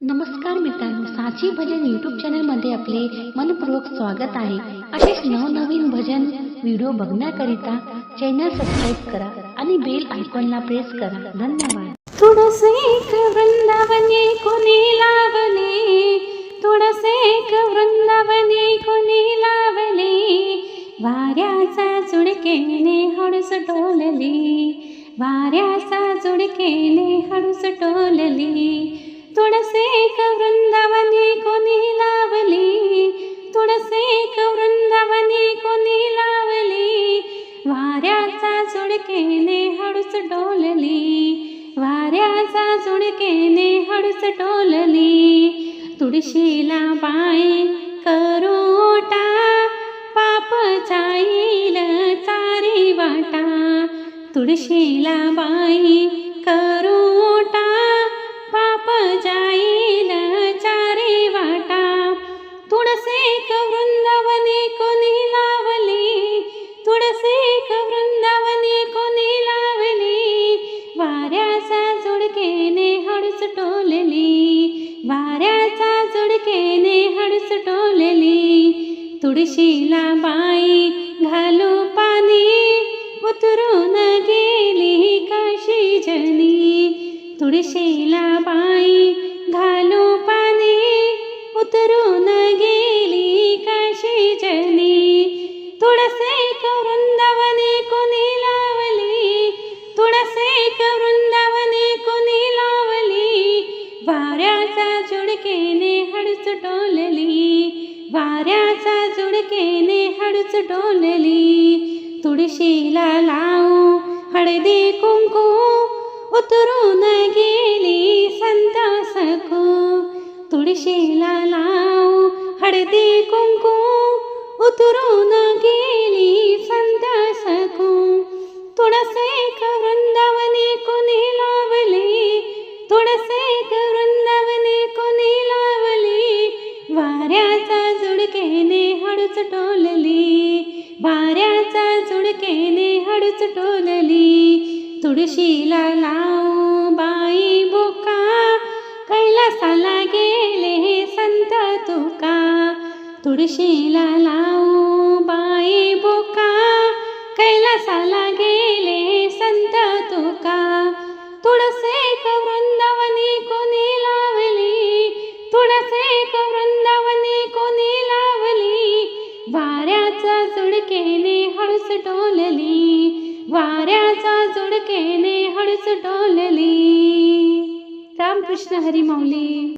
नमस्कार मित्रांनो, साची भजन यूट्यूब चॅनलमध्ये आपले मनपूर्वक स्वागत आहे। असेच नवनवीन भजन व्हिडिओ बघण्याकरिता चॅनल सबस्क्राइब करा आणि बेल आयकॉनला प्रेस करा। धन्यवाद। थोडसे एक वृंदावनी कोणी लावले, थोडसे एक वृंदावनी कोणी लावले, वाऱ्याचा झुळकेने हळूच डोलली, वाऱ्याचा झुळकेने हळूच डोलली। थोडसे एक वृंदावनी कोणी लावली, थोडसे एक वृंदावनी कोणी लावली, वाऱ्याचा झुळकेने हळूच डोलली, वाऱ्याचा झुळकेने हळूच डोलली। तुळशीला बाई करोटा, पाप जाईल चारी वाटा, तुळशीला बाई करोटा, पाप जाईल चारी वाटा। थोडसे एक वृंदावनी कोणी लावली, थोडसे एक वृंदावनी कोणी लावली, वाऱ्याचा झुळकेने हळूच डोलली, वाऱ्याचा झुळकेने हळूच डोलली। तुळशीला बाई घालू पाणी, उतरून गेली काशी जनी, तुळशीला बाई घालू पाणी, उतरून गेली काशी जनी। थोडसे एक वृंदावनी कोणी लावली, थोडसे एक वृंदावनी कोणी लावली, वाऱ्याचा झुळकेने हळूच डोलली, वाऱ्याचा झुळकेने हळूच डोलली। तुळशीला लावू हळदी कुंकू, उतरून गेली संत सखू, तुळशीला लावू हळदी कुंकू, उतरून गेली संत सखू। थोडसे एक वृंदावनी कोणी लावली, थोडसे एक वृंदावनी कोणी लावली, वाऱ्याचा झुळकेने हळूच डोलली, वाऱ्याचा झुळकेने हळूच डोलली। तुळशीला लावू बाई बुका, कैलासाला गेले संत तुका, तुळशीला लावू बाई बुका, कैलासाला गेले संत तुका। थोडसे एक वृंदावनी कोणी लावली, थोडसे एक वृंदावनी कोणी लावली, वाऱ्याचा झुळकेने हळूच डोलली, वाऱ्याचा झुळकेने हळूच डोलली। रामकृष्ण हरी माऊली।